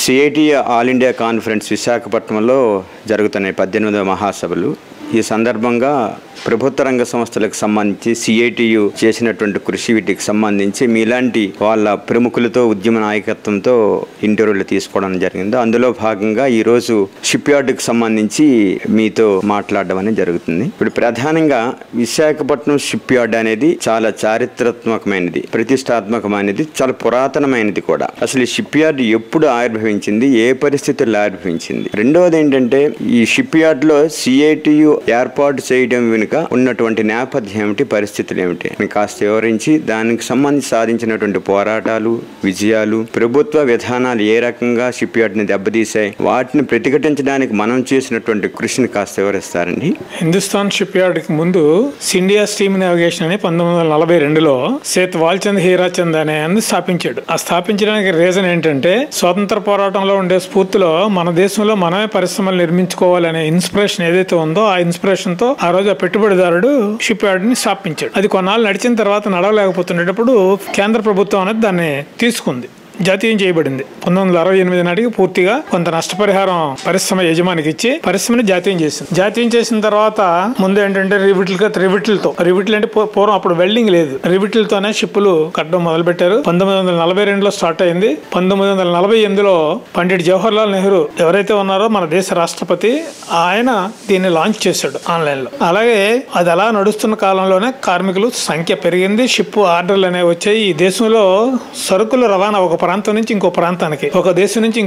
CIT all India conference విశాఖపట్నంలో జరుగుతున్నాయి 18వ మహాసభలు. ఈ సందర్భంగా ప్రభుత్వ రంగ సంస్థలకు సంబంధించి సిఐటియు చేసినటువంటి కృషి వీటికి సంబంధించి మీలాంటి వాళ్ళ ప్రముఖులతో ఉద్యమ నాయకత్వంతో ఇంటర్వ్యూలు తీసుకోవడం జరిగింది. అందులో భాగంగా ఈరోజు షిప్ యార్డుకి సంబంధించి మీతో మాట్లాడడం అనేది జరుగుతుంది. ఇప్పుడు ప్రధానంగా విశాఖపట్నం షిప్ యార్డ్ అనేది చాలా చారిత్రాత్మకమైనది, ప్రతిష్టాత్మకమైనది, చాలా పురాతనమైనది కూడా. అసలు ఈ షిప్ యార్డ్ ఎప్పుడు ఆవిర్భవించింది, ఏ పరిస్థితుల్లో ఆవిర్భవించింది? రెండవది ఏంటంటే ఈ షిప్ యార్డ్ లో సిఐటియు ఏర్పాటు చేయడం వెనుక ఉన్నటువంటి నేపథ్యం ఏమిటి, పరిస్థితులు ఏమిటి కాస్త వివరించి దానికి సంబంధించి సాధించినటువంటి పోరాటాలు, విజయాలు, ప్రభుత్వ విధానాలు ఏ రకంగా షిప్ యార్డ్ ని దెబ్బతీశాయి, వాటిని ప్రతిఘటించడానికి మనం చేసినటువంటి కృషిని కాస్త వివరిస్తారండి. హిందుస్థాన్ షిప్ యార్డ్ కి ముందు సిండియా స్టీమ్ నావిగేషన్ అని 1942లో సేత్ వాల్చంద్ హీరాచంద్ అనే స్థాపించాడు. ఆ స్థాపించడానికి రీజన్ ఏంటంటే స్వాతంత్ర పోరాటంలో ఉండే స్ఫూర్తిలో మన దేశంలో మనమే పరిశ్రమలు నిర్మించుకోవాలనే ఇన్స్పిరేషన్ ఏదైతే ఉందో ఆ ఇన్స్పిరేషన్ తో ఆ రోజు ఆ పెట్టుబడిదారుడు షిప్ యార్డ్ ని స్థాపించాడు. అది కొన్నాళ్ళు నడిచిన తర్వాత నడవలేకపోతుండేటప్పుడు కేంద్ర ప్రభుత్వం అనేది దాన్ని తీసుకుంది, జాతీయం చేయబడింది. 1968 నాటికి పూర్తిగా కొంత నష్టపరిహారం పరిశ్రమ యజమానికి ఇచ్చి పరిశ్రమని జాతీయం చేసింది. జాతీయం చేసిన తర్వాత ముందు ఏంటంటే రివిట్లు అంటే పూర్వం అప్పుడు వెల్డింగ్ లేదు, రివిట్లతోనే షిప్పులు కట్టడం మొదలు పెట్టారు. 1942లో స్టార్ట్ అయింది. 1948లో పండిట్ జవహర్లాల్ నెహ్రూ ఎవరైతే ఉన్నారో మన దేశ రాష్ట్రపతి, ఆయన దీన్ని లాంచ్ చేశాడు ఆన్లైన్ లో. అలాగే అది అలా నడుస్తున్న కాలంలోనే కార్మికులు సంఖ్య పెరిగింది, షిప్ ఆర్డర్లు అనేవి వచ్చాయి. ఈ దేశంలో సరుకులు రవాణా ఒక ప్రాంతం నుంచి ఇంకో ప్రాంతానికి, ఒక దేశం నుంచి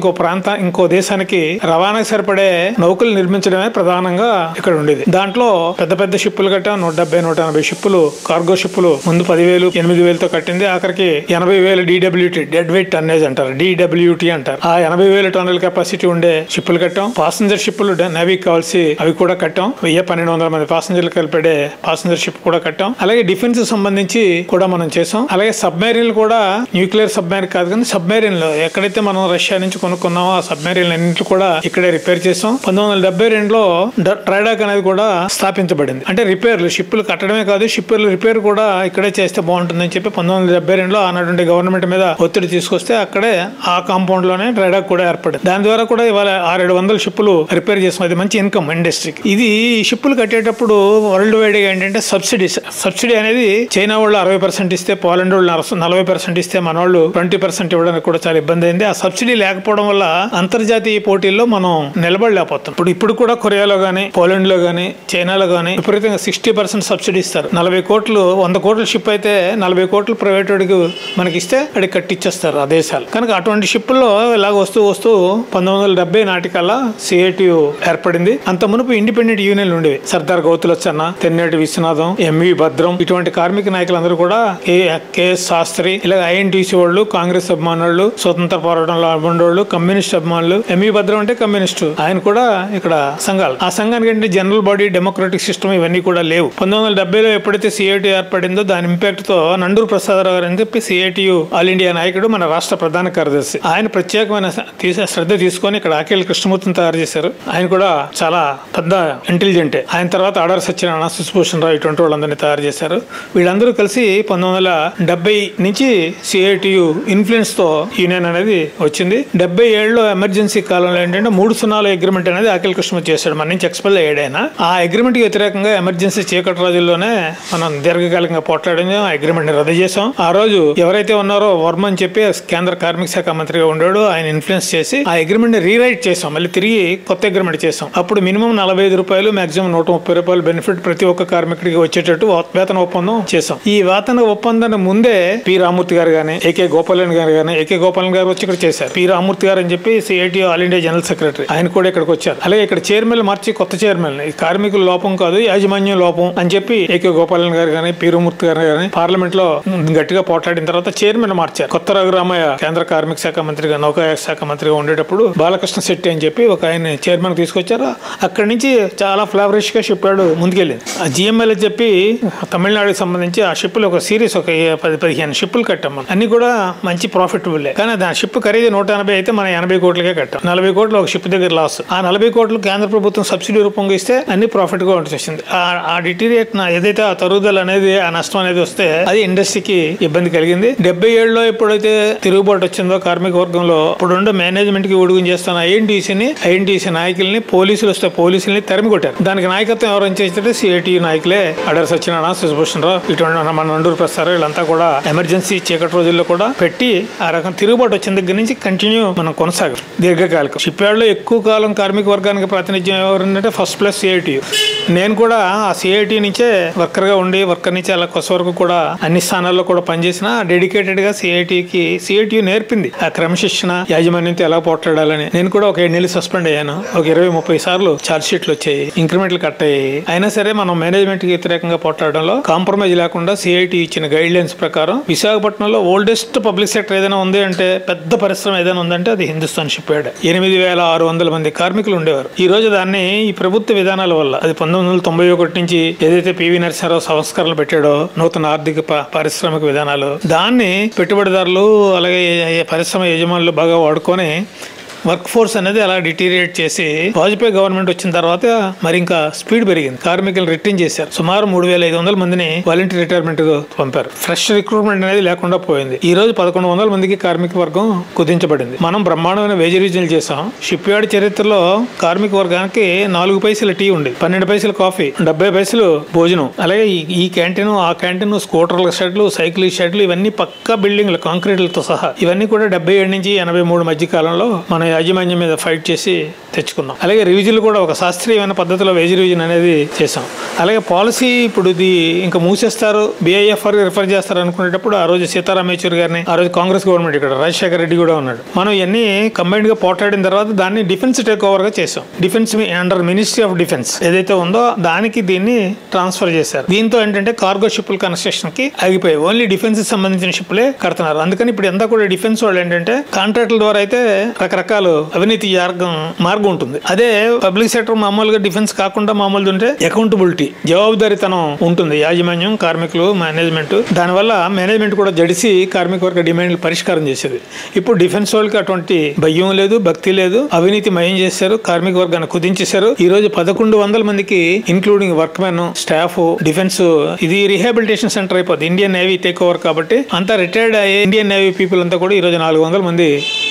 ఇంకో దేశానికి రవాణాకి సరిపడే నౌకలు నిర్మించడమే ప్రధానంగా ఇక్కడ ఉండేది. దాంట్లో పెద్ద పెద్ద షిప్పులు కట్టాం, 170-180 షిప్పులు, కార్గో షిప్పులు ముందు 10,000, 8,000తో కట్టింది. ఆఖరికి 80,000 DWT, డెడ్ వెయిట్ టన్నేజ్ అంటారు, DWT అంటారు. ఆ 80,000 టన్నుల కెపాసిటీ ఉండే షిప్పులు కట్టాం. పాసింజర్ షిప్పులు నేవీకి కావాల్సి అవి కూడా కట్టాం. 1,100-1,200 మంది పాసింజర్లు కలిపే పాసింజర్ షిప్ కూడా కట్టాం. అలాగే డిఫెన్స్ సంబంధించి కూడా మనం చేసాం. అలాగే సబ్మెరీన్లు కూడా, న్యూక్లియర్ సబ్మెరీన్ కాదు కానీ సబ్మెరీన్ లో ఎక్కడైతే మనం రష్యా నుంచి కొనుక్కున్నామో ఆ సబ్మెరీన్ అన్నింటి కూడా ఇక్కడే రిపేర్ చేసాం. 1972లో ట్రైడాక్ అనేది కూడా స్థాపించబడింది. అంటే రిపేర్లు, షిప్పులు కట్టడమే కాదు, షిప్పులు రిపేర్ కూడా ఇక్కడే చేస్తే బాగుంటుందని చెప్పి 1972లో ఆనాటి గవర్నమెంట్ మీద ఒత్తిడి తీసుకొస్తే అక్కడే ఆ కాంపౌండ్ లోనే ట్రైడాక్ కూడా ఏర్పడింది. దాని ద్వారా కూడా ఇవాళ 600-700 షిప్పులు రిపేర్ చేసాం. అది మంచి ఇన్కమ్ ఇండస్ట్రీకి. ఇది షిప్పులు కట్టేటప్పుడు వరల్డ్ వైడ్ గా ఏంటంటే సబ్సిడీ అనేది చైనా వాళ్ళు 60% ఇస్తే, పోలాండ్ వాళ్ళు 40% ఇస్తే, మన వాళ్ళు 20% ఇవ్వడానికి కూడా చాలా ఇబ్బంది అయింది. ఆ సబ్సిడీ లేకపోవడం వల్ల అంతర్జాతీయ పోటీల్లో మనం నిలబడలేకపోతాం. ఇప్పుడు కూడా కొరియాలో గానీ, పోలాండ్ లో గానీ, చైనాలో గానీ విపరీతంగా 60% సబ్సిడీ ఇస్తారు. 40 కోట్లు, 100 కోట్ల షిప్ అయితే 40 కోట్లు ప్రైవేట్ వాడికి మనకి ఇస్తే అడిగి కట్టిచ్చేస్తారు ఆ దేశాలు. కనుక అటువంటి షిప్పుల్లో ఇలాగ వస్తూ 1970 నాటికల్లా సిఐటియు ఏర్పడింది. అంత మునుపు ఇండిపెండెంట్ యూనియన్లు ఉండేవి. సర్దార్ గౌతులచ్చన్న, తెన్నేటి విశ్వనాథం, ఎంవి భద్రం, ఇటువంటి కార్మిక నాయకులందరూ కూడా, కేఎస్ శాస్త్రి, ఇలా ఐఎన్టీసీ వాళ్ళు, కాంగ్రెస్ అభిమానులు, స్వతంత్ర పోరాటంలో అభిమానులు, కమ్యూనిస్ట్ అభిమానులు. ఎంవి భద్రం అంటే కమ్యూనిస్టు, ఆయన కూడా ఇక్కడ సంఘాలు. ఆ సంఘానికి అంటే జనరల్ బాడీ, డెమోక్రటిక్ సిస్టమ్ ఇవన్నీ కూడా లేవు. 1970లో ఎప్పుడైతే సిఐటి ఏర్పడిందో దాని ఇంపాక్ట్ తో నండూరు ప్రసాదరావు గారు అని చెప్పి సిఐటియు ఆల్ ఇండియా నాయకుడు, మన రాష్ట్ర ప్రధాన కార్యదర్శి, ఆయన ప్రత్యేకమైన శ్రద్ధ తీసుకొని ఇక్కడ ఆకేల్ కృష్ణమూర్తిని తయారు చేశారు. ఆయన కూడా చాలా పెద్ద ఇంటెలిజెంటే. ఆయన తర్వాత ఆడారి సత్యనారాయణ, సుభూషణ్ రావు, ఇటువంటి వాళ్ళందరినీ తయారు చేశారు. వీళ్ళందరూ కలిసి 1970 నుంచి సిఐటియు ఇన్ఫ్లుయెన్స్ తో యూనియన్ అనేది వచ్చింది. 77లో ఎమర్జెన్సీ కాలంలో ఏంటంటే 3-0 అగ్రిమెంట్ అనేది ఆకేల్ కృష్ణమూర్తి చేశాడు. మన నుంచి ఎక్స్పెల్ అయ్యాడైనా. ఆ అగ్రిమెంట్ కి వ్యతిరేకంగా ఎమర్జెన్సీ చీకటి రోజుల్లోనే మనం దీర్ఘకాలికంగా పోట్లాడింది. ఆ అగ్రిమెంట్ ని రద్దు చేసాం. ఆ రోజు ఎవరైతే ఉన్నారో వర్మ అని చెప్పి కేంద్ర కార్మిక శాఖ మంత్రిగా ఉండాడు, ఆయన ఇన్ఫ్లుయెన్స్ చేసి ఆ అగ్రిమెంట్ ని రీరైట్ చేసాం. మళ్ళీ తిరిగి కొత్త అగ్రిమెంట్ చేసాం. అప్పుడు మినిమం 45 రూపాయలు, మాక్సిమం 130 రూపాయలు బెనిఫిట్ ప్రతి ఒక్క కార్మికుడికి వచ్చేటట్టు వేతన ఒప్పందం చేసాం. ఈ వేతన ఒప్పందాన్ని ముందే పి రామూర్తి గారు గానీ, ఏకే గోపాలన్ గారు వచ్చి ఇక్కడ చేశారు. పి రామూర్తి గారు అని చెప్పి CIT all India general secretary, ఆయన కూడా ఇక్కడికి వచ్చారు. అలాగే ఇక్కడ చైర్మన్ మార్చి కొత్త చైర్మన్, ఈ కార్మికుల లోపం కాదు యాజమాన్యం లోపం అని చెప్పి ఏకే గోపాలన్ గారు గానీ, పి రామూర్తి గారు గానీ పార్లమెంట్ లో గట్టిగా పోట్లాడిన తర్వాత చైర్మన్ మార్చారు. కొత్త రఘురామయ్య కేంద్ర కార్మిక శాఖ మంత్రిగా, నౌకాయాన శాఖ మంత్రిగా ఉండేటప్పుడు బాలకృష్ణ శెట్టి అని చెప్పి ఒక ఆయన చైర్మన్ తీసుకొచ్చారు. అక్కడి నుంచి చాలా ఫ్లవరిష్ గా షిప్ యార్డ్ ముందుకెళ్ళింది. ఆ జిఎంఎల్ అని చెప్పి తమిళనాడుకి సంబంధించి ఆ షిప్పులు ఒక సిరీస్, ఒక 10-15 షిప్పులు కట్టాం. అన్ని కూడా మంచి ప్రాఫిట్ ప్రాఫిటబుల్. కానీ దాని షిప్ ఖరీదు 180 అయితే మనం 80 కోట్లకే కట్టాం. 40 కోట్లు ఒక షిప్ దగ్గర లాస్. ఆ 40 కోట్లు కేంద్ర ప్రభుత్వం సబ్సిడీ రూపంగా ఇస్తే అన్ని ప్రాఫిట్ గా ఉంటుంది. ఆ డిటీరియేట్ ఏదైతే ఆ తరుగుదల అనేది, ఆ నష్టం అనేది వస్తే అది ఇండస్ట్రీకి ఇబ్బంది కలిగింది. 77లో ఎప్పుడైతే తిరుగుబాటు వచ్చిందో కార్మిక వర్గంలో ఇప్పుడుండే మేనేజ్మెంట్ కి ఉడుగుని చేస్తున్న ఐఎన్టీసీ నాయకుల్ని, పోలీసులు వస్తే పోలీసుల్ని తరిమి కొట్టారు. దానికి నాయకత్వం ఎవరు చేస్తే సిఐటియు నాయకులే. అడర్ సత్యనారాయణ, శశిభూషణ్ రావు, ఇటువంటి మన నండూరు ప్రసాద్ వీళ్ళంతా కూడా ఎమర్జెన్సీ చీకటి రోజుల్లో కూడా పెట్టి ఆ రకం తిరుగుబాటు వచ్చిన దగ్గర నుంచి కంటిన్యూ మనం కొనసాగం. దీర్ఘకాలికం షిప్ యార్డ్ లో ఎక్కువ కాలం కార్మిక వర్గానికి ప్రాతినిధ్యం ఎవరంటే ఫస్ట్ ప్లస్ సిఐటియు. నేను కూడా ఆ సిఐటి నుంచే వర్కర్ గా ఉండి, వర్కర్ నుంచి అలా కొస వరకు కూడా అన్ని స్థానాల్లో కూడా పనిచేసిన డెడికేటెడ్ గా సిఐటియు నేర్పింది ఆ క్రమశిక్షణ, యాజమాన్యంతో ఎలా పోట్లాడాలని. నేను కూడా ఒక 7 నెలలు సస్పెండ్ అయ్యాను. ఒక 20-30 సార్లు ఛార్జ్ షీట్లు వచ్చాయి, ఇంక్రిమెంట్లు కట్ అయ్యాయి. అయినా సరే మనం మేనేజ్మెంట్ కి వ్యతిరేకంగా పోట్లాడడంలో కాంప్రమైజ్ లేకుండా సిఐటి ఇచ్చిన గైడ్ లైన్స్ ప్రకారం విశాఖపట్నంలో ఓల్డెస్ట్ పబ్లిక్ సెక్టర్ ఏదైనా ఉంది అంటే, పెద్ద పరిశ్రమ ఏదైనా ఉందంటే అది హిందుస్థాన్ షిప్ యార్డ్. 8600 మంది కార్మికులు ఉండేవారు. ఈ రోజు దాన్ని ఈ ప్రభుత్వ విధానాల వల్ల, అది 1991 నుంచి ఏదైతే పివి నరసింహారావు సంస్కరణలు పెట్టాడో, నూతన ఆర్థిక పారిశ్రామిక విధానాలు, దాన్ని పెట్టుబడిదారులు అలాగే పరిశ్రమ యజమానులు బాగా వాడుకొని వర్క్ ఫోర్స్ అనేది అలా డిటీరియేట్ చేసి వాజ్పేయి గవర్నమెంట్ వచ్చిన తర్వాత మరి ఇంకా స్పీడ్ పెరిగింది. కార్మికులు రిటైన్ చేశారు. సుమారు 3500 మందిని వాలంటీర్ రిటైర్మెంట్ పంపారు. ఫ్రెష్ రిక్రూట్మెంట్ అనేది లేకుండా పోయింది. ఈ రోజు 1100 మందికి కార్మిక వర్గం కుదించబడింది. మనం బ్రహ్మాండమైన వేజ్ రివిజన్లు చేసాం. షిప్ యార్డ్ చరిత్రలో కార్మిక వర్గానికి 4 పైసలు టీ ఉండేది, 12 పైసలు కాఫీ, 70 పైసలు భోజనం. అలాగే ఈ క్యాంటీన్, ఆ క్యాంటీన్, స్కూటర్ల షెడ్లు, సైకిల్ షెడ్లు, ఇవన్నీ పక్కా బిల్డింగ్లు కాంక్రీట్లతో సహా. ఇవన్నీ కూడా 77 నుంచి 83 మధ్య కాలంలో మన యాజమాన్యం మీద ఫైట్ చేసి తెచ్చుకున్నాం. అలాగే రివిజన్లు కూడా ఒక శాస్త్రీయమైన పద్ధతిలో వేజ్ రివిజన్ అనేది చేసాం. అలాగే పాలసీ ఇప్పుడు ఇది ఇంకా మూసేస్తారు, బిఐఎఫ్ఆర్ రిఫర్ చేస్తారు అనుకునేటప్పుడు ఆ రోజు సీతారాం యేచూరి గారిని, ఆ రోజు కాంగ్రెస్ గవర్నమెంట్ ఇక్కడ రాజశేఖర రెడ్డి కూడా ఉన్నాడు. మనం ఇవన్నీ కంబైన్డ్ గా పోట్లాడిన తర్వాత దాన్ని డిఫెన్స్ టేక్ ఓవర్ గా చేసాం. Defence under ministry of defence ఏదైతే ఉందో దానికి దీన్ని ట్రాన్స్ఫర్ చేశారు. దీంతో ఏంటంటే కార్గో షిప్ల కన్స్ట్రక్షన్ కి ఆగిపోయాయి. ఓన్లీ డిఫెన్స్ సంబంధించిన షిప్లే కడుతున్నారు. అందుకని ఇప్పుడు ఎంత కూడా డిఫెన్స్ వాళ్ళు ఏంటంటే కాంట్రాక్టుల ద్వారా అయితే రకరకాల అవినీతి మార్గం ఉంటుంది. అదే పబ్లిక్ సెక్టర్ మామూలుగా డిఫెన్స్ కాకుండా మామూలు ఉంటే అకౌంటబిలిటీ, జవాబుదారీతనం ఉంటుంది. యాజమాన్యం, కార్మికులు, మేనేజ్మెంట్. దానివల్ల మేనేజ్మెంట్ కూడా జడిసి కార్మిక వర్గ డిమాండ్లు పరిష్కారం చేసేది. ఇప్పుడు డిఫెన్స్ వాళ్ళకి అటువంటి భయం లేదు, భక్తి లేదు, అవినీతి మయం చేశారు, కార్మిక వర్గాన్ని కుదించేశారు. ఈ రోజు 1100 మందికి including work men, staff, defence, ఇది రిహాబిలిటేషన్ సెంటర్ అయిపోతుంది. ఇండియన్ నేవీ టేక్ ఓవర్ కాబట్టి అంతా రిటైర్డ్ అయ్యే ఇండియన్ నేవీ పీపుల్ అంతా కూడా ఈ రోజు 400 మంది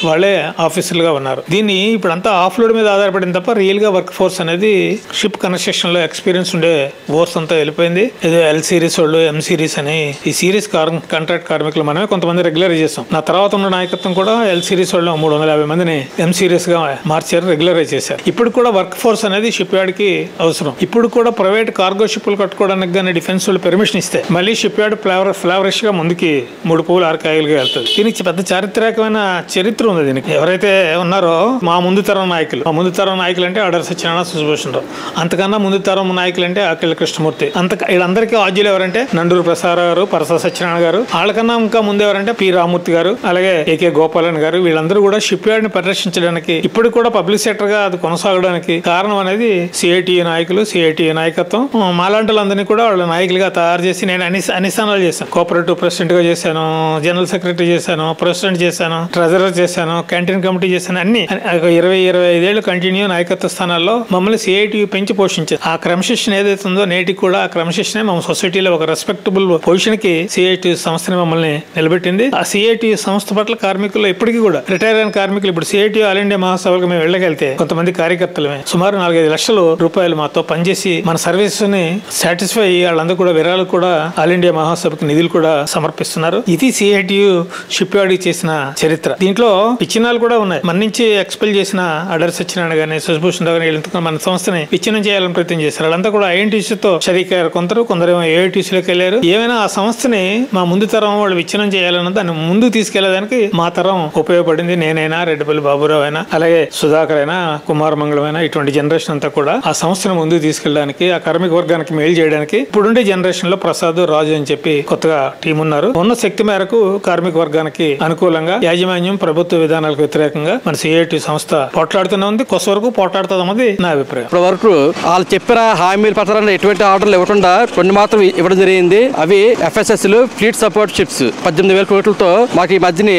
వాళ్ళే ఆఫీసర్లుగా ఉన్నారు. దీన్ని ఇప్పుడు అంతా ఆఫ్ లోడ్ మీద ఆధారపడింది తప్ప రియల్ గా వర్క్ ఫోర్స్ అనేది షిప్ కన్స్ట్రక్షన్ లో ఎక్స్పీరియన్స్ ఉండే ఫోర్స్ అంతా వెళ్ళిపోయింది. ఏదో ఎల్ సిరీస్ వాళ్ళు, ఎం సిరీస్ అని ఈ సిరీస్ కాంట్రాక్ట్ కార్మికులు మనమే కొంతమంది రెగ్యులరైజ్ చేస్తాం. నా తర్వాత ఉన్న నాయకత్వం కూడా ఎల్ సిరీస్ వాళ్ళు 350 మందిని ఎం సిరీస్ గా మార్చారు, రెగ్యులరైజ్ చేశారు. ఇప్పుడు కూడా వర్క్ ఫోర్స్ అనేది షిప్ యార్డ్ కి అవసరం. ఇప్పుడు కూడా ప్రైవేట్ కార్గో షిప్లు కట్టుకోవడానికి కానీ డిఫెన్స్ వాళ్ళు పర్మిషన్ ఇస్తే మళ్ళీ షిప్ యార్డ్ ఫ్లవరిష్ గా ముందుకి 3 పువ్వులు 6 కాయలుగా వెళ్తుంది. దీనికి పెద్ద చారిత్రాత్మకమైన చరిత్ర ఉంది. దీనికి ఎవరైతే ఉన్నారో మా ముందు తరం నాయకులు అంటే అడర్ సత్యనారాయణ, శశిభూషణ్ రావు. అంతకన్నా ముందు తరం నాయకులు అంటే అఖిల కృష్ణమూర్తి. వీళ్ళందరికీ ఆద్యులు ఎవరంటే నండూరు ప్రసాద్ గారు, పరస సత్యనారాయణ గారు. వాళ్ళకన్నా ఇంకా ముందు ఎవరంటే పి రామూర్తి గారు, అలాగే ఏకే గోపాలన్ గారు. వీళ్ళందరూ కూడా షిప్ యార్డ్ ని పరిరక్షించడానికి, ఇప్పుడు కూడా పబ్లిక్ సెక్టర్ గా అది కొనసాగడానికి కారణం అనేది సిఐటియు నాయకులు, సిఐటియు నాయకత్వం. మాలాంటి వాళ్ళందరినీ కూడా వాళ్ళ నాయకులుగా తయారు చేసి నేను అన్ని స్థానాలు చేశాను. కోఆపరేటివ్ ప్రెసిడెంట్ గా చేశాను, జనరల్ సెక్రటరీ చేశాను, ప్రెసిడెంట్ చేశాను, ట్రెజరర్ చేశాను, క్యాంటీన్ కమిటీ చేశాను. అన్ని 20-25 ఏళ్ళు కంటిన్యూ నాయకత్వ స్థానాల్లో మమ్మల్ని సిఐటి పెంచి పోషించారు. ఆ క్రమశిక్షణ ఏదైతే ఉందో నేటికి కూడా ఆ క్రమశిక్షణ మా సొసైటీలో ఒక రెస్పెక్టబుల్ పొజిషన్ కి సిఐటి సంస్థని మమ్మల్ని నిలబెట్టింది. ఆ సిఐటి సంస్థ పట్ల కార్మికులు ఇప్పటికీ కూడా రిటైర్ అయిన కార్మికులు ఇప్పుడు సిఐటి ఆల్ ఇండియా మహాసభలకు మేము వెళ్ళగలితే కొంతమంది కార్యకర్తలమే సుమారు 4-5 లక్షల రూపాయలు మాతో పనిచేసి మన సర్వీస్ ని సాటిస్ఫై అయ్యి వాళ్ళందరూ కూడా విరాళాలు కూడా ఆల్ ఇండియా మహాసభకి నిధులు కూడా సమర్పిస్తున్నారు. ఇది సిఐటియు షిప్ యార్డ్ చేసిన చరిత్ర. దీంట్లో విచ్ఛిన్నాలు కూడా ఉన్నాయి. మన నుంచి ఎక్స్పెల్ చేసిన అడర్ సత్యనారాయణ గారిని, శశిభూషణ్ గారిని వీళ్ళంతా మన సంస్థని విచ్ఛిన్నం చేయాలని ప్రయత్నం చేశారు. వాళ్ళంతా కూడా ఐఎన్టీసీతో చదివారు, కొందరేమో ఏఐటీసీలోకి వెళ్ళారు. ఏమైనా ఆ సంస్థని మా ముందు తరం వాళ్ళు విచ్ఛిన్నం చేయాలన్న దాన్ని ముందుకు తీసుకెళ్లేదానికి మా తరం ఉపయోగపడింది. నేనైనా, రెడ్డిపల్లి బాబురావు అయినా, అలాగే సుధాకర్ అయినా, కుమార మంగళం అయినా, ఇటువంటి జనరేషన్ అంతా కూడా ఆ సంస్థను ముందుకు తీసుకెళ్ళడానికి, ఆ కార్మిక వర్గానికి మేలు చేయడానికి ఇప్పుడుండే జనరేషన్ లో ప్రసాద్, రాజు అని చెప్పి కొత్తగా టీం ఉన్నారు. ఉన్న శక్తి మేరకు కార్మిక వర్గానికి అనుకూలంగా యాజమాన్యం ప్రభుత్వ విధానాలకు వ్యతిరేకంగా మన సిఐటి సంస్థ పోట్లాడుతూనే ఉంది. ఉంది, కొస వరకు పోటాడుతుంది అన్నది నా అభిప్రాయం. ఇప్పటి వరకు వాళ్ళు చెప్పిన హామీల ప్రకారం ఎటువంటి ఆర్డర్లు ఇవ్వకుండా కొన్ని మాత్రం ఇవ్వడం జరిగింది. అవి FSSలు, ఫ్లీట్ సపోర్ట్ షిప్స్ 18,000 కోట్లతో మాకు ఈ మధ్యని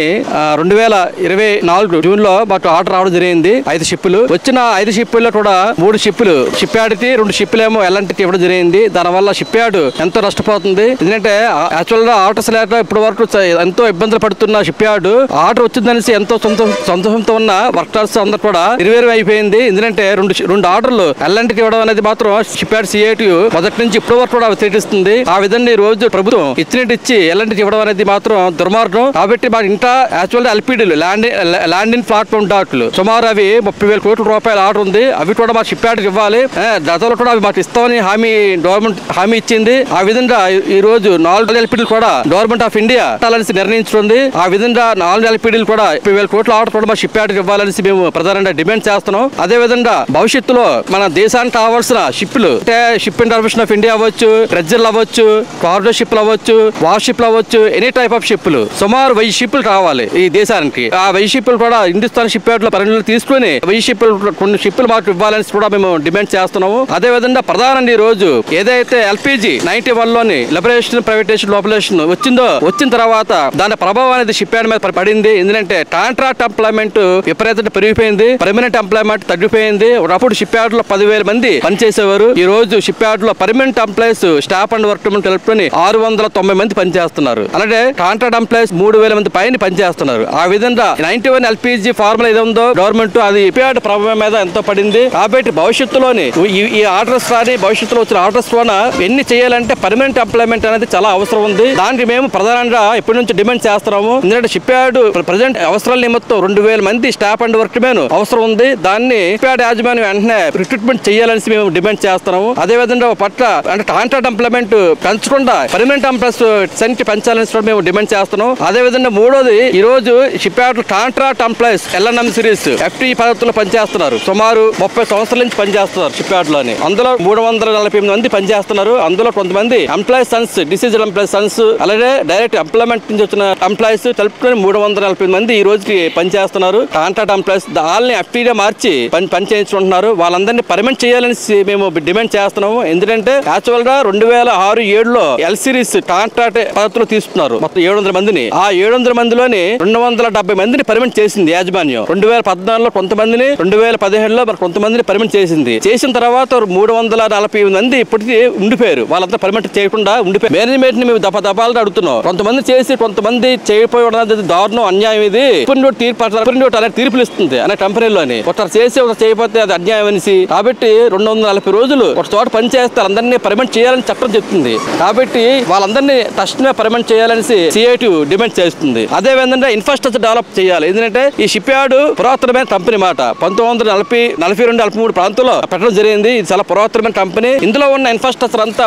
2024 జూన్ లో మాకు ఆర్డర్ రావడం జరిగింది. 5 షిప్పులు వచ్చిన 5 షిప్పుల్లో కూడా 3 షిప్పులు షిప్ యార్డ్కి, 2 షిప్పులు ఏమో ఎల్ఎన్టీకి ఇవ్వడం జరిగింది. దానివల్ల షిప్ యార్డ్ ఎంతో నష్టపోతుంది. ఎందుకంటే యాక్చువల్ గా ఆర్డర్స్ లేక ఇప్పటి వరకు ఎంతో ఇబ్బందులు పడుతున్న షిప్ యార్డ్ ఆర్డర్ వచ్చిందనేసి ఎంతో సంతోషంతో ఉన్న వర్కర్స్ అందరూ కూడా నిర్వేరు అయిపోయింది. ఎందుకంటే రెండు ఆర్డర్లు ఎల్ఎన్టీకి ఇవ్వడం అనేది మాత్రం షిప్ యార్డ్ CITU మొదటి నుంచి ఇప్పటి వరకు కూడా వ్యతిరేకిస్తుంది. ఆ విధంగా ఈ రోజు ప్రభుత్వం ఇచ్చి ఎల్ఎన్టీకి ఇవ్వడం అనేది మాత్రం దుర్మార్గం. కాబట్టి మా ఇంటా యాక్చువల్ LPDలు ల్యాండ్ ఇన్ ప్లాట్ఫామ్ డాక్లు సుమారు అవి 30,000 కోట్ల రూపాయల ఆర్డర్ ఉంది. అవి కూడా మా షిప్ యార్డ్కి ఇవ్వాలి. గతంలో కూడా అవి మాకు ఇస్తామని గవర్నమెంట్ హామీ ఇచ్చింది. ఆ విధంగా ఈ రోజు 4 LPDలు కూడా గవర్నమెంట్ ఆఫ్ ఇండియా పెట్టాలని నిర్ణయించుకుంది. ఆ విధంగా 4 LPDలు కూడా 30,000 కోట్ల ఆర్డర్ కూడా మా షిప్ యార్డ్కి ఇవ్వాలని మేము ప్రధానంగా డిమాండ్ చేస్తున్నాం. అదే విధంగా భవిష్యత్తులో మన దేశానికి కావాల్సిన షిప్లు అంటే షిప్ ఇన్ఫర్మేషన్ ఆఫ్ ఇండియా అవ్వచ్చు, డ్రెడ్జర్లు అవ్వచ్చు, కార్గో షిప్లు అవ్వచ్చు, వార్ షిప్లు అవ్వచ్చు, ఎనీ టైప్ ఆఫ్ షిప్లు సుమారు 1000 షిప్లు కావాలి ఈ దేశానికి. ఆ 1000 షిప్లు కూడా హిందుస్థాన్ షిప్ యార్డ్ లో పరిగణలో తీసుకుని 1000 షిప్లు కొన్ని షిప్లు మాకు ఇవ్వాలని కూడా మేము డిమాండ్ చేస్తున్నాము. అదే విధంగా ప్రధానంగా ఈ రోజు ఏదైతే LPG 91 లోని లిబరేషన్, ప్రైవేటైజేషన్, లోపలేషన్ వచ్చిన తర్వాత దాని ప్రభావం అనేది షిప్ యార్డ్ మీద పడింది. ఎందుకంటే కాంట్రాక్ట్ ఎంప్లాయ్మెంట్ విపరీతంగా పెరిగిపోయింది, పర్మనెంట్ ఎంప్లాయ్మెంట్ తగ్గిపోయింది. ఒకప్పుడు షిప్ యార్డ్ లో 10,000 మంది పనిచేసేవారు. ఈ రోజు షిప్ యార్డ్ లో permanent employees, staff and work తెలుపుకొని 690 మంది పనిచేస్తున్నారు. అలాగే కాంట్రాక్ట్ ఎంప్లాయీస్ 3,000 మంది పైన పనిచేస్తున్నారు. ఆ విధంగా 91 LPG ఫార్ములా ఏదో ఉందో గవర్నమెంట్ అది షిప్ యార్డ్ ప్రభావం మీద ఎంతో పడింది. కాబట్టి భవిష్యత్తులోని ఈ ఆర్డర్స్ రాని భవిష్యత్తులో వచ్చిన ఆర్డర్స్ వల్ల ఎన్ని చేయాలంటే పర్మనెంట్ ఎంప్లాయ్మెంట్ అనేది చాలా అవసరం ఉంది. దానికి మేము ప్రధానంగా ఇప్పటి నుంచి డిమాండ్ చేస్తున్నాము. ఎందుకంటే షిప్ యార్డ్ ప్రజెంట్ అవసరాల నిమిత్తం 2,000 మంది స్టాఫ్ అండ్ వర్క్ మెన్ అవసరం ఉంది. దాన్ని షిప్ యార్డ్ యాజమాన్యం వెంటనే రిక్రూట్మెంట్ చేయాలని మేము డిమాండ్ చేస్తున్నాము. అదే విధంగా పట్ల అంటే కాంట్రాక్ట్ ఎంప్లాయ్మెంట్ పెంచకుండా పర్మనెంట్ ఎంప్లాయీస్ సంఖ్య పెంచాలని కూడా మేము డిమాండ్ చేస్తున్నాం. అదే విధంగా మూడోది ఈ రోజు ship yard contract employees LNM series FTE పద్ధతిలో పనిచేస్తున్నారు. సుమారు 30 సంవత్సరాల నుంచి పనిచేస్తున్నారు షిప్ యార్డ్ లోని. అందులో 348 మంది పనిచేస్తున్నారు. అందులో కొంతమంది employees sons, deceased employees sons, అలాగే డైరెక్ట్ ఎంప్లాయ్మెంట్ నుంచి వచ్చిన ఎంప్లాయీస్ తెలుపుకొని 348 మంది ఈ రోజుకి పనిచేస్తున్నారు. కాంట్రాక్ట్ ఎంప్లాయీస్ వాళ్ళని FTE మార్చి పని చేయించుకుంటున్నారు. వాళ్ళందరినీ పర్మనెంట్ చేయాలని మేము డిమాండ్ చేస్తున్నాము. ఎందుకంటే యాక్చువల్ గా 2006-7లో L సిరీస్ కాంట్రాక్ట్ పద్ధతిలో తీసుకున్నారు మొత్తం 700 మందిని. ఆ 700 మందిలోని 270 మందిని పర్మనెంట్ చేసింది యాజమాన్యం. 2014లో కొంతమందిని, 2015లో మరి కొంతమందిని పర్మనెంట్ చేసింది. చేసిన తర్వాత 340 మంది ఇప్పటికీ ఉండిపోయారు. వాళ్ళంతా పర్మనెంట్ చేయకుండా ఉండిపోయారు. మేనేజ్మెంట్ ని మేము దఫాలుగా అడుగుతున్నాం. కొంతమంది చేసి కొంతమంది చేయకపోవడం దారుణం, అన్యాయం. ఇది తీర్పులు ఇస్తుంది అనే కంపెనీలోని ఒకరు చేసి ఒకరు చేయకపోతే అది అన్యాయం అనేసి. కాబట్టి 240 రోజులు ఒక చోట పని చేస్తే అందరినీ పర్మనెంట్ చేయాలని చట్టం చెప్తుంది. కాబట్టి వాళ్ళందరినీ తక్షణమే పర్మనెంట్ చేయాలని CITU డిమాండ్ చేస్తుంది. అదే విధంగా ఇన్ఫ్రాస్ట్రక్చర్ డెవలప్ చేయాలి. ఎందుకంటే ఈ షిప్ యార్డ్ పురాతనమైన కంపెనీ మాట 1942-43 ప్రాంతంలో పెట్టడం జరిగింది. ఇది చాలా పురాతనమైన కంపెనీ. ఇందులో ఉన్న ఇన్ఫ్రాస్ట్రక్చర్ అంతా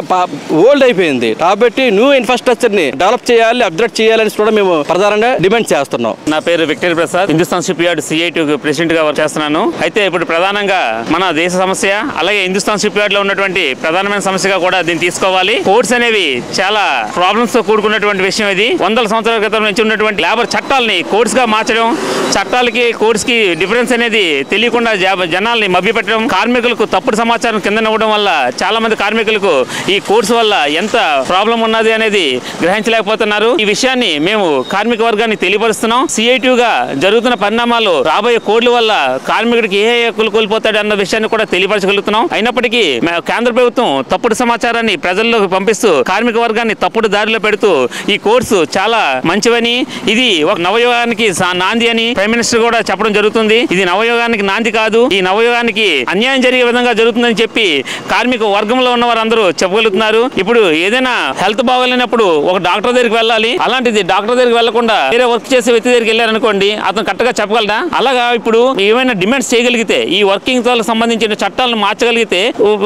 ఓల్డ్ అయిపోయింది. కాబట్టి న్యూ ఇన్ఫ్రాస్ట్రక్చర్ ని డెవలప్ చేయాలి, అప్గ్రేడ్ చేయాలని కూడా మేము ప్రధానంగా డిమాండ్ చేస్తున్నాం. నా పేరు Victor Prasad, Hindustan shipyard CITU president గా వర్క్ చేస్తున్నాను. అయితే ఇప్పుడు ప్రధానంగా మన దేశ సమస్య, అలాగే హిందుస్థాన్ షిప్ యార్డ్ లో ఉన్నటువంటి ప్రధానమైన సమస్యగా కూడా దీన్ని తీసుకోవాలి. కోర్ట్స్ అనేవి చాలా ప్రాబ్లమ్స్ తో కూడుకున్నటువంటి విషయం. ఇది 100 సంవత్సరాల క్రితం నుంచి ఉన్నటువంటి లేబర్ చట్టాలని కోర్ట్స్ గా మార్చడం, చట్టాలకి కోర్ట్స్ కి డిఫరెన్స్ అనేది తెలియకుండా జనాల్ని మభ్యపెట్టడం, కార్మికులకు తప్పుడు సమాచారం కింద ఇవ్వడం వల్ల చాలా మంది కార్మికులకు ఈ కోర్స్ వల్ల ఎంత ప్రాబ్లం ఉన్నది అనేది గ్రహించలేకపోతున్నారు. ఈ విషయాన్ని మేము కార్మిక వర్గాన్ని తెలియపరుస్తున్నాం. CITU గా జరుగుతున్న పరిణామాలు రాబోయే కోడ్ల వల్ల కార్మికుడికి ఏ హక్కులు కోల్పోతాడు అన్న విషయాన్ని కూడా తెలియపరచగలుగుతున్నాం. అయినప్పటికీ కేంద్ర ప్రభుత్వం తప్పుడు సమాచారాన్ని ప్రజల్లోకి పంపిస్తూ కార్మిక వర్గాన్ని తప్పుడు దారిలో పెడుతూ ఈ కోర్సు చాలా మంచివని, ఇది ఒక నవయుగానికి నాంది అని ప్రైమ్ మినిస్టర్ కూడా చెప్పడం జరుగుతుంది. ఇది నవయుగానికి నాంది కాదు, ఈ నవయుగానికి అన్యాయం జరిగే విధంగా జరుగుతుందని చెప్పి కార్మిక వర్గంలో ఉన్న వారందరూ చెప్పగలుగుతున్నారు. ఇప్పుడు ఏదైనా హెల్త్ బాగోలేనప్పుడు ఒక డాక్టర్ దగ్గరికి వెళ్ళాలి. అలాంటిది డాక్టర్ దగ్గరికి వెళ్లకుండా వేరే వర్క్ చేసే వ్యక్తి దగ్గరికి వెళ్ళారనుకోండి, అతను కరెక్ట్ గా చెప్పగలరా? అలాగా ఇప్పుడు ఏమైనా డిమాండ్స్ చేయగలిగితే, ఈ వర్కింగ్ తో సంబంధించిన చట్టాలను మార్చగలిగితే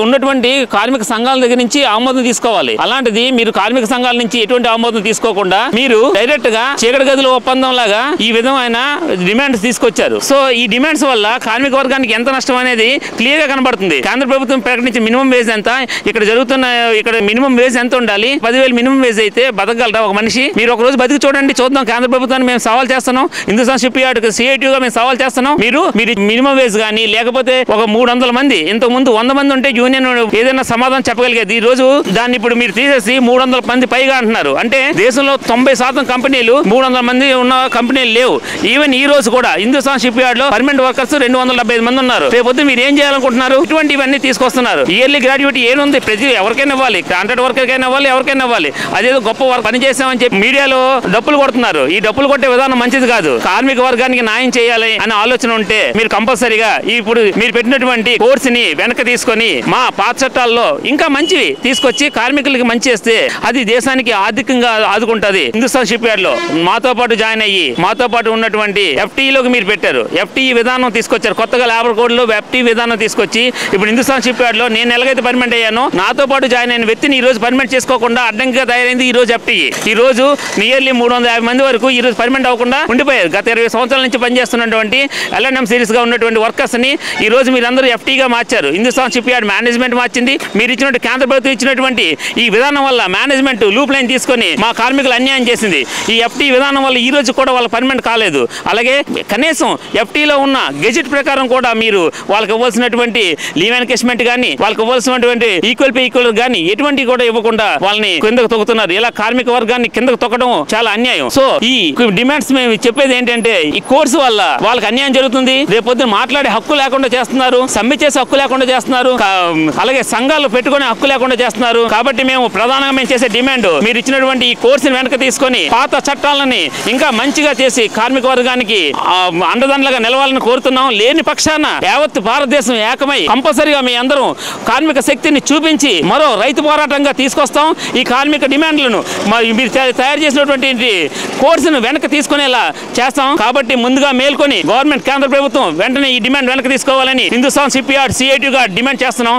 ఉన్నటువంటి కార్మిక సంఘాల దగ్గర నుంచి ఆమోదం తీసుకోవాలి. అలాంటిది మీరు కార్మిక సంఘాల నుంచి ఎటువంటి ఆమోదం తీసుకోకుండా మీరు డైరెక్ట్ గా చీకటి గదుల ఒప్పందం లాగా ఈ విధమైన డిమాండ్స్ తీసుకొచ్చారు. సో ఈ డిమాండ్స్ వల్ల కార్మిక వర్గానికి ఎంత నష్టం అనేది క్లియర్ గా కనబడుతుంది. కేంద్ర ప్రభుత్వం ప్రకటించిన మినిమం వేజ్ ఎంత, ఇక్కడ మినిమం వేజ్ ఎంత ఉండాలి? 10,000 మినిమం వేజ్ అయితే బతకగలరా ఒక మనిషి? మీరు ఒక రోజు బతికి చూడండి, చూద్దాం. కేంద్ర ప్రభుత్వాన్ని మేము సవాల్ చేస్తున్నాం. హిందుస్థాన్ షిప్ యార్డ్ CITU గా మేము సవాల్ చేస్తున్నాం. మీరు మినిమం వేజ్ కానీ లేకపోతే ఒక 300 మంది, ఇంతకు ముందు 100 మంది ఉంటే యూనియన్ ఏదైనా సమాధానం చెప్పగలిగేది. ఈ రోజు దాన్ని ఇప్పుడు మీరు తీసేసి 300 మంది పైగా అంటున్నారు. అంటే దేశంలో 90% కంపెనీలు 300 మంది ఉన్న కంపెనీలు లేవు. ఈవెన్ ఈ రోజు కూడా హిందుస్థాన్ షిప్ యార్డ్ లో పర్మనెంట్ వర్కర్స్ 275 మంది ఉన్నారు. రేపొద్దు మీరు ఏం చేయాలనుకుంటున్నారు? ఇటువంటివన్నీ తీసుకొస్తున్నారు. ఇయర్లీ గ్రాడ్యుయేట్ ఏముంది? ప్రతి ఎవరికైనా ఇవ్వాలి, కాంట్రాక్ట్ వర్కర్కైనా ఇవ్వాలి, ఎవరికైనా ఇవ్వాలి. అదేదో గొప్ప పని చేసామని చెప్పి మీడియాలో డప్పులు కొడుతున్నారు. ఈ డప్పులు కొట్టే విధానం మంచిది కాదు. కార్మిక వర్గానికి న్యాయం చేయాలి అనే ఆలోచన ఉంటే మీరు కంపల్సరీగా ఇప్పుడు మీరు పెట్టినటువంటి కోర్స్ ని వెనక తీసుకొని మా పాత చట్టాల్లో ఇంకా మంచివి తీసుకొచ్చి కార్మికులకి మంచి చేస్తే అది దేశానికి ఆర్థికంగా ఆదుకుంటది. హిందుస్థాన్ షిప్ యార్డ్ లో మాతో పాటు జాయిన్ అయ్యి మాతో పాటు ఉన్నటువంటి ఎఫ్టీలోకి మీరు పెట్టారు. ఎఫ్టీ విధానం తీసుకొచ్చారు. కొత్తగా లేబర్ కోడ్ లో ఎఫ్టీ విధానం తీసుకొచ్చి ఇప్పుడు హిందుస్థాన్ షిప్ యార్డ్ లో నేను ఎలాగైతే పర్మనెంట్ అయ్యానో నాతో పాటు జాయిన్ అయిన వ్యక్తిని ఈ రోజు పర్మనెంట్ చేసుకోకుండా అడ్డంకిగా తయారైంది ఈ రోజు ఎఫ్టీ. ఈ రోజు నియర్లీ 350 మంది వరకు ఈ రోజు పర్మనెంట్ అవ్వకుండా ఉండిపోయారు. గత 20 సంవత్సరాల నుంచి పనిచేస్తున్నటువంటి L&M సిరీస్ గా ఉన్నటువంటి వర్కర్స్ ని ఈ రోజు మీరందరూ ఎఫ్టీగా మార్చారు. హిందుస్థాన్ షిప్ యార్డ్ మేనేజ్మెంట్ మార్చింది. మీరు ఇచ్చినట్టు కేంద్ర ప్రభుత్వం ఇచ్చినటువంటి ఈ విధానం వల్ల మేనేజ్మెంట్ లూప్ లైన్ తీసుకొని మా కార్మికులు అన్యాయం చేసింది. ఈ ఎఫ్టీ విధానం వల్ల ఈ రోజు కూడా వాళ్ళ పర్మనెంట్ కాలేదు. అలాగే కనీసం ఎఫ్టీలో ఉన్న గెజెట్ ప్రకారం కూడా మీరు వాళ్ళకి ఇవ్వాల్సినటువంటి లీవ్ ఎన్కేష్మెంట్ కానీ వాళ్ళకి ఇవ్వాల్సినటువంటి ఈక్వల్ పే ఈక్వల్ కానీ ఎటువంటి కూడా ఇవ్వకుండా వాళ్ళని కిందకు తొక్కుతున్నారు. ఇలా కార్మిక వర్గాన్ని కిందకు తొక్కడం చాలా అన్యాయం. సో ఈ డిమాండ్స్ మేము చెప్పేది ఏంటంటే ఈ కోర్సు వల్ల వాళ్ళకి అన్యాయం జరుగుతుంది. రేపొద్దున మాట్లాడే హక్కు లేకుండా చేస్తున్నారు, సమ్మె చేసే హక్కు లేకుండా చేస్తున్నారు, అలాగే సంఘాలు పెట్టుకునే హక్కు లేకుండా చేస్తున్నారు. కాబట్టి మేము ప్రధానంగా చేసే డిమాండ్ మీరు ఇచ్చినటువంటి ఈ కోర్సుని వెనక తీసుకొని పాత చట్టాలని ఇంకా మంచిగా చేసి కార్మిక వర్గానికి అండదండలుగా నిలవాలని కోరుతున్నాం. లేని పక్షాన యావత్ భారతదేశం ఏకమై కంపల్సరీగా మీ అందరం కార్మిక శక్తిని చూపించి మరో రైతు పోరాటంగా తీసుకొస్తాం. ఈ కార్మిక డిమాండ్లను మీరు తయారు చేసినటువంటి కోర్సును వెనక తీసుకునేలా చేస్తాం. కాబట్టి ముందుగా మేల్కొని గవర్నమెంట్ కేంద్ర ప్రభుత్వం వెంటనే ఈ డిమాండ్ వెనక తీసుకోవాలని హిందుస్థాన్ షిప్ యార్డ్ CITగా డిమాండ్ చేస్తున్నాం.